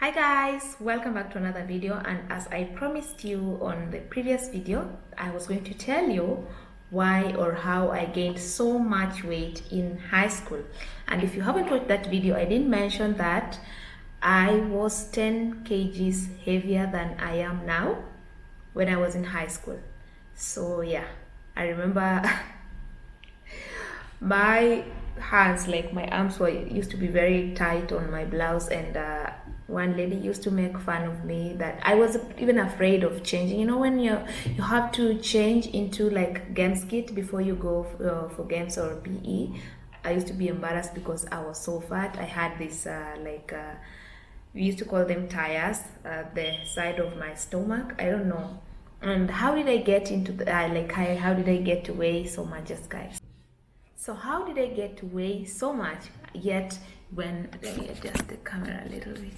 Hi guys, welcome back to another video, and as I promised you on the previous video, I was going to tell you why or how I gained so much weight in high school. And if you haven't watched that video, I didn't mention that I was 10 kgs heavier than I am now when I was in high school. So yeah, I remember my hands, like my arms used to be very tight on my blouse, and one lady used to make fun of me that I was even afraid of changing. You know, when you have to change into like games kit before you go for games or PE, I used to be embarrassed because I was so fat. I had this we used to call them tires, the side of my stomach. I don't know. And how did I get into the how did I get to weigh so much, just guys? So how did I get to weigh so much? Yet when, let me adjust the camera a little bit.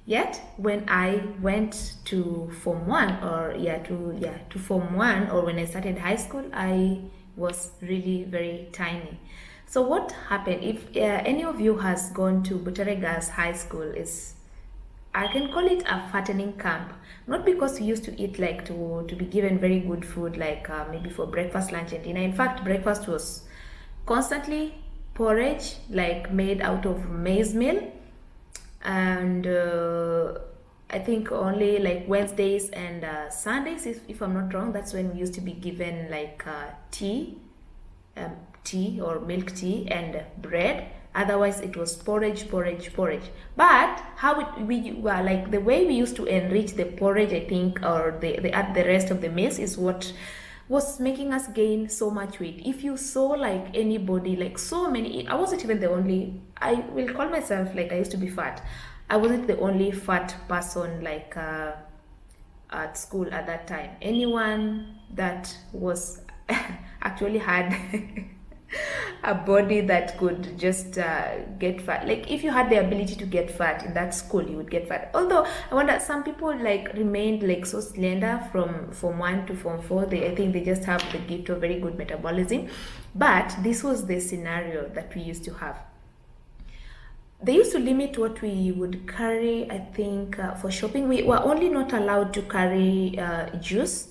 Yet when I went to Form 1 or to Form 1, or when I started high school, I was really very tiny. So what happened, if any of you has gone to Butere Girls High School, is I can call it a fattening camp. Not because we used to eat like to be given very good food, like maybe for breakfast, lunch and dinner. In fact, breakfast was constantly porridge, like made out of maize meal, and I think only like Wednesdays and Sundays, if I'm not wrong, that's when we used to be given like tea or milk tea and bread. Otherwise it was porridge. But how we were, like, the way we used to enrich the porridge, I think, or the add the rest of the meals, is what was making us gain so much weight. If you saw like anybody, like so many, I wasn't even the only, I will call myself, like, I used to be fat. I wasn't the only fat person like at school at that time. Anyone that was actually had a body that could just get fat, like if you had the ability to get fat in that school, you would get fat. Although I wonder, some people like remained like so slender from Form 1 to Form 4. I think they just have the gift of very good metabolism. But this was the scenario that we used to have. They used to limit what we would carry. I think for shopping, we were only not allowed to carry juice.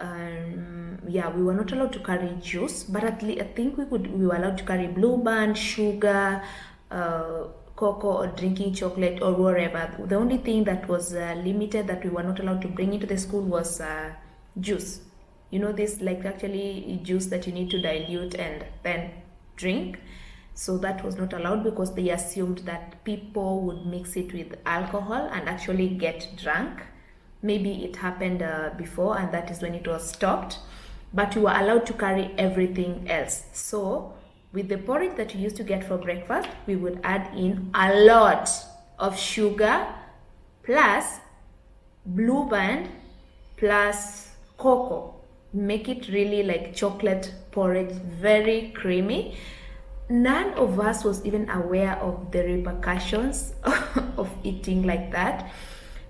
We were not allowed to carry juice, but at least I think we were allowed to carry Blue Band, sugar, cocoa, or drinking chocolate, or whatever. The only thing that was limited, that we were not allowed to bring into the school, was juice. You know, this, like, actually juice that you need to dilute and then drink. So that was not allowed because they assumed that people would mix it with alcohol and actually get drunk. Maybe it happened before, and that is when it was stopped. But we were allowed to carry everything else. So with the porridge that we used to get for breakfast, we would add in a lot of sugar plus Blue Band plus cocoa. Make it really like chocolate porridge, very creamy. None of us was even aware of the repercussions of eating like that.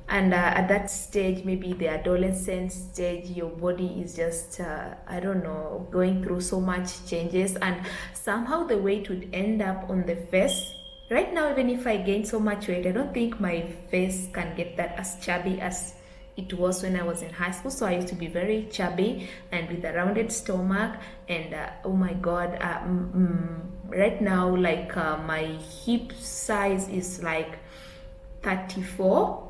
And at that stage, maybe the adolescent stage, your body is just, I don't know, going through so much changes, and somehow the weight would end up on the face. Right now, even if I gain so much weight, I don't think my face can get that as chubby as it was when I was in high school. So I used to be very chubby and with a rounded stomach, and oh my God, right now, like my hip size is like 34.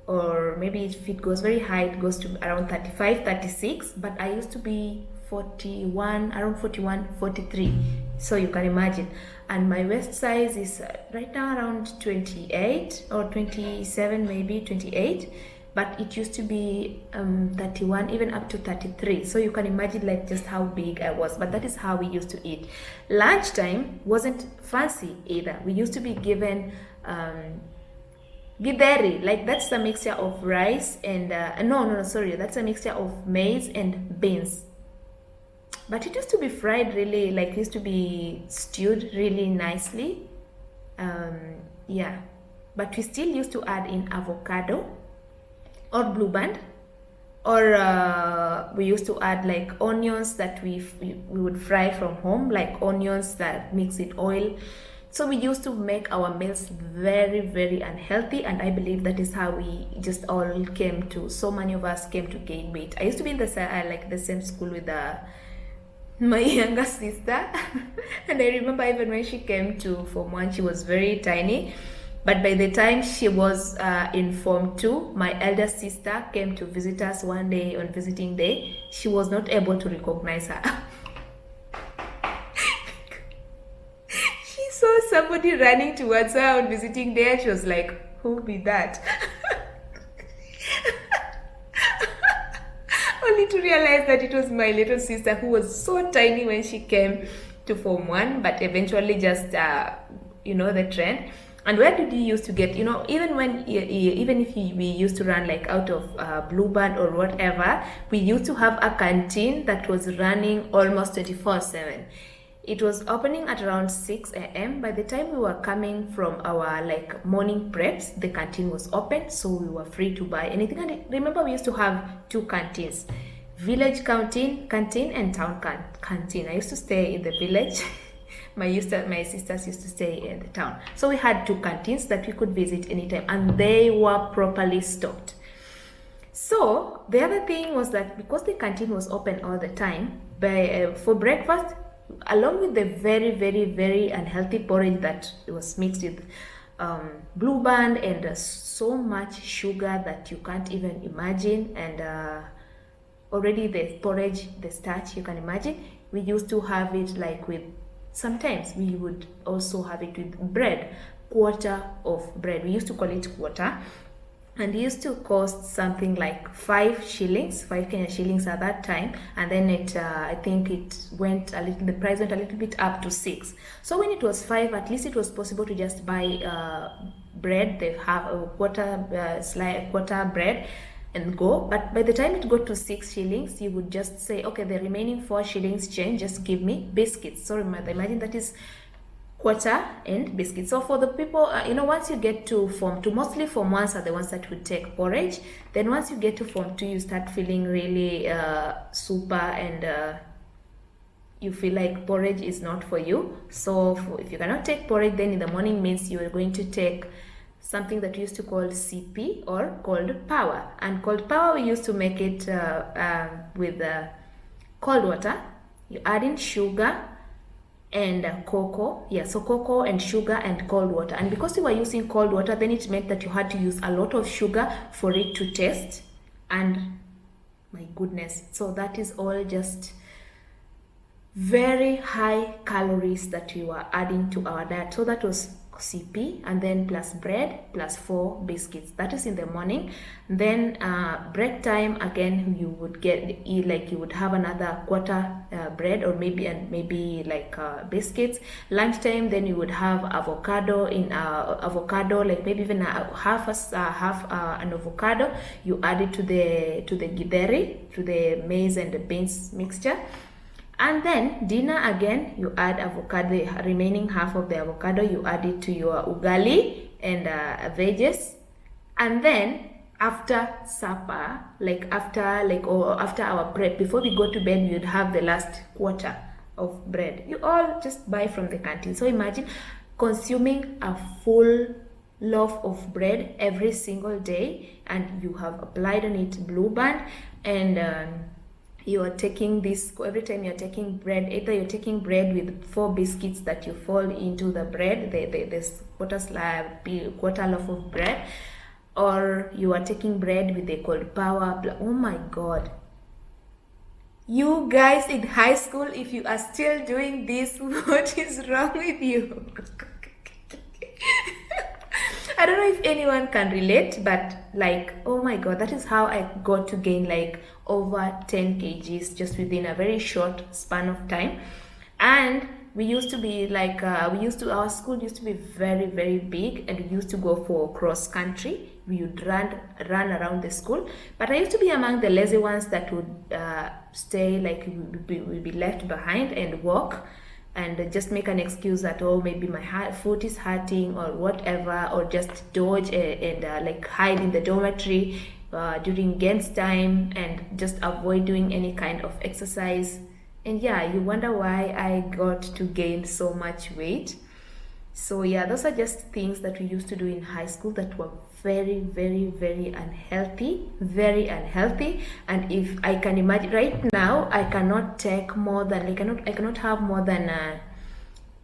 Or maybe if it goes very high, it goes to around 35, 36. But I used to be 41, around 41, 43. So you can imagine. And my waist size is right now around 28 or 27, maybe 28. But it used to be 31, even up to 33. So you can imagine, like, just how big I was. But that is how we used to eat. Lunchtime wasn't fancy either. We used to be given githeri, like that's a mixture of rice and that's a mixture of maize and beans. But it used to be fried really, like it used to be stewed really nicely. But we still used to add in avocado or Blue Band, or we used to add like onions that we would fry from home, like onions that mix with oil, So we used to make our meals very, very unhealthy, and I believe that is how we just all came to, so many of us came to gain weight. I used to be in the same school with my younger sister, and I remember even when she came to Form 1, she was very tiny. But by the time she was in Form 2, my elder sister came to visit us one day on visiting day. She was not able to recognize her. She saw somebody running towards her on visiting day, and she was like, who be that? Only to realize that it was my little sister, who was so tiny when she came to Form 1, but eventually just, the trend. And where did you used to get, even if we used to run like out of Blue Band or whatever, we used to have a canteen that was running almost 24/7. It was opening at around 6 a.m. By the time we were coming from our like morning preps, the canteen was open, so we were free to buy anything. And remember, we used to have two canteens: village canteen and town canteen. I used to stay in the village. My sisters used to stay in the town. So we had two canteens that we could visit anytime, and they were properly stocked. So the other thing was that because the canteen was open all the time, for breakfast, along with the very, very, very unhealthy porridge that was mixed with Blue Band and so much sugar that you can't even imagine, and already the porridge, the starch, you can imagine, we used to have it like with, sometimes we would also have it with bread, quarter of bread. We used to call it quarter, and it used to cost something like 5 shillings, 5 Kenya shillings at that time. And then I think the price went a little bit up to 6. So when it was 5, at least it was possible to just buy bread. They have a quarter bread and go. But by the time it got to 6 shillings, you would just say, okay, the remaining 4 shillings change, just give me biscuits. So imagine that is quarter and biscuits. So for the people, once you get to Form 2, mostly Form 1s are the ones that would take porridge. Then once you get to Form 2, you start feeling really super, and you feel like porridge is not for you. So if you cannot take porridge, then in the morning means you are going to take something that we used to call CP, or cold power. And cold power, we used to make it with cold water. You add in sugar and cocoa. Yeah, so cocoa and sugar and cold water. And because you were using cold water, then it meant that you had to use a lot of sugar for it to taste. And my goodness, so that is all just very high calories that we were adding to our diet. So that was CP, and then plus bread plus 4 biscuits. That is in the morning. Then break time, again you would have another quarter bread, or maybe like biscuits. Lunchtime, then you would have avocado, like maybe even half an avocado. You add it to the githeri, to the maize and the beans mixture. And then dinner, again, you add avocado, the remaining half of the avocado, you add it to your ugali and veggies. And then after supper, after our prep, before we go to bed, you'd have the last quarter of bread. You all just buy from the canteen. So imagine consuming a full loaf of bread every single day, and you have applied on it Blue Band, and you are taking this every time you're taking bread. Either you're taking bread with 4 biscuits that you fold into the bread, this quarter loaf of bread, or you are taking bread with a cold power. Oh my God, you guys in high school, if you are still doing this, what is wrong with you? I don't know if anyone can relate, but oh my God, that is how I got to gain over 10 kgs just within a very short span of time. And we used to be our school used to be very, very big, and we used to go for cross country. We would run around the school, but I used to be among the lazy ones that would stay, we'd be left behind and walk, and just make an excuse that, oh, maybe my foot is hurting or whatever, or just dodge and hide in the dormitory during games time, and just avoid doing any kind of exercise. And yeah, you wonder why I got to gain so much weight. So yeah, those are just things that we used to do in high school that were very, very, very unhealthy, very unhealthy. And if I can imagine right now, I cannot take more than I cannot have more than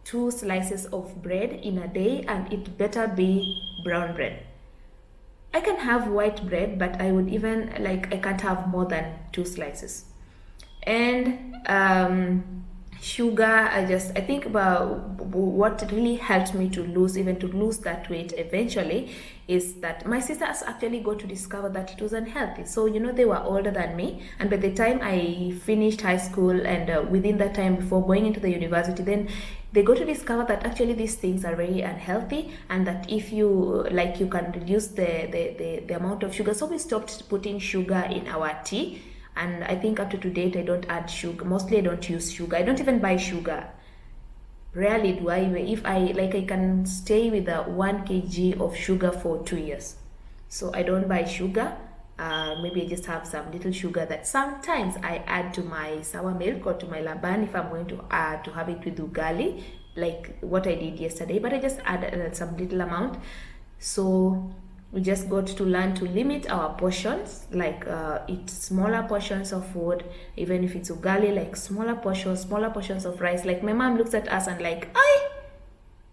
2 slices of bread in a day, and it better be brown bread. I can have white bread, but I would even like I can't have more than 2 slices. And sugar, I think about what really helped me to lose that weight eventually is that my sisters actually got to discover that it was unhealthy. So they were older than me, and by the time I finished high school and within that time before going into the university, then they got to discover that actually these things are very unhealthy, and that if you you can reduce the amount of sugar. So we stopped putting sugar in our tea, and I think up to date I don't add sugar. Mostly I don't use sugar. I don't even buy sugar. Rarely do I. If I can stay with a 1 kg of sugar for 2 years. So I don't buy sugar. Maybe I just have some little sugar that sometimes I add to my sour milk or to my laban if I'm going to have it with ugali, like what I did yesterday. But I just add some little amount. So we just got to learn to limit our portions, eat smaller portions of food, even if it's ugali, like smaller portions of rice. Like my mom looks at us and like, "Ay,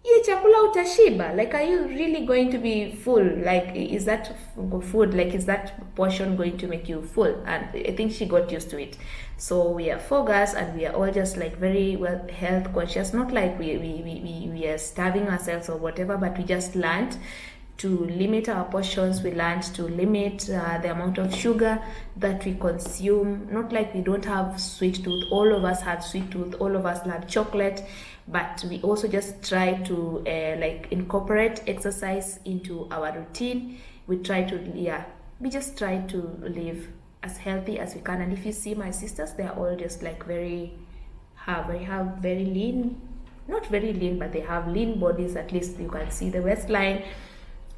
ye chakula utashiba. Like, are you really going to be full? Like, is that food? Like, is that portion going to make you full?" And I think she got used to it. So we are 4 girls, and we are all just like very well health conscious. Not like we are starving ourselves or whatever, but we just learned to limit our portions. We learned to limit the amount of sugar that we consume. Not like we don't have sweet tooth. All of us had sweet tooth. All of us love chocolate. But we also just try to incorporate exercise into our routine. We just try to live as healthy as we can. And if you see my sisters, they are all just like have very lean, not very lean, but they have lean bodies. At least you can see the waistline.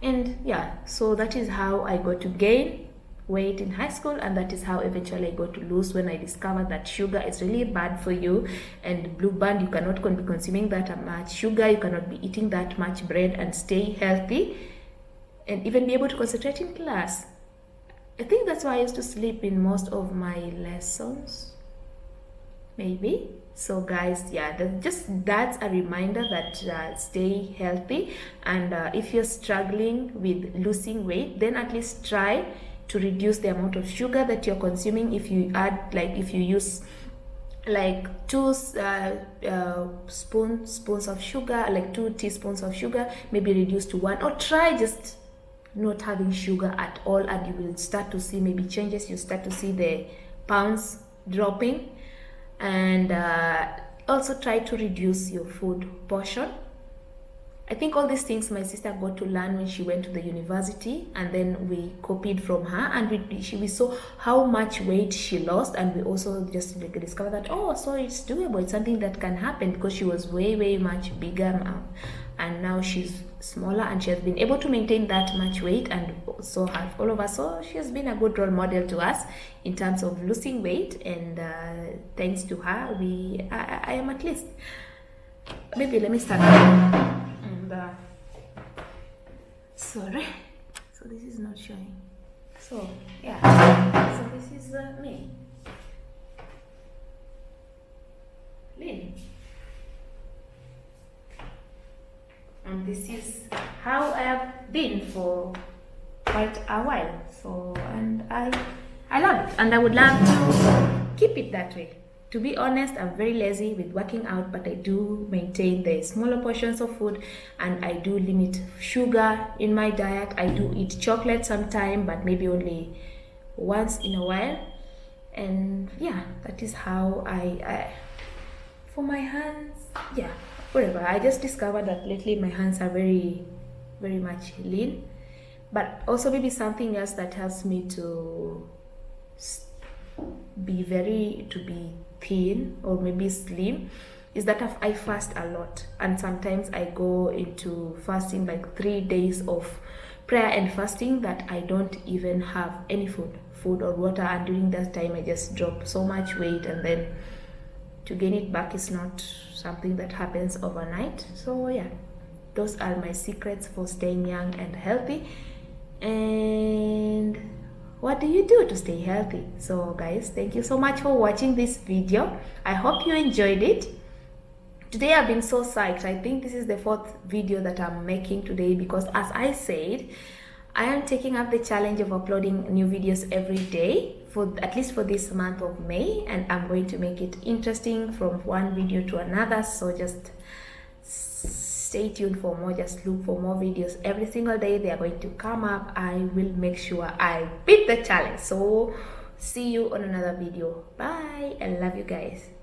And yeah, so that is how I got to gain weight in high school, and that is how eventually I got to lose when I discovered that sugar is really bad for you. And blue band, you cannot be consuming that much sugar, you cannot be eating that much bread and stay healthy and even be able to concentrate in class. I think that's why I used to sleep in most of my lessons, maybe. So guys, yeah, that's a reminder that stay healthy. And if you're struggling with losing weight, then at least try to reduce the amount of sugar that you're consuming. If you use like 2 spoons of sugar, like 2 teaspoons of sugar, maybe reduce to 1, or try just not having sugar at all, and you will start to see maybe changes. You start to see the pounds dropping. And also try to reduce your food portion. I think all these things my sister got to learn when she went to the university, and then we copied from her, and we saw how much weight she lost, and we also just discovered that, oh, so it's doable, it's something that can happen, because she was way much bigger, and now she's smaller, and she has been able to maintain that much weight, and so have all of us. So she has been a good role model to us in terms of losing weight, and thanks to her, I am at least. Maybe let me start. And sorry, so this is not showing. So yeah, so this is me, Lynn. And this is how I have been for quite a while. So, and I love it, and I would love to keep it that way. To be honest, I'm very lazy with working out, but I do maintain the smaller portions of food, and I do limit sugar in my diet. I do eat chocolate sometime, but maybe only once in a while. And yeah, that is how I for my hands, yeah, whatever. I just discovered that lately my hands are very much lean. But also maybe something else that helps me to be thin or maybe slim is that I fast a lot, and sometimes I go into fasting, like 3 days of prayer and fasting, that I don't even have any food or water, and during that time I just drop so much weight, and then to gain it back is not something that happens overnight. So yeah, those are my secrets for staying young and healthy. And what do you do to stay healthy? So guys, thank you so much for watching this video. I hope you enjoyed it. Today I've been so psyched. I think this is the fourth video that I'm making today, because as I said, I am taking up the challenge of uploading new videos every day, for at least for this month of May, and I'm going to make it interesting from one video to another. So just stay tuned for more. Just look for more videos every single day. They are going to come up. I will make sure I beat the challenge. So see you on another video. Bye. I love you guys.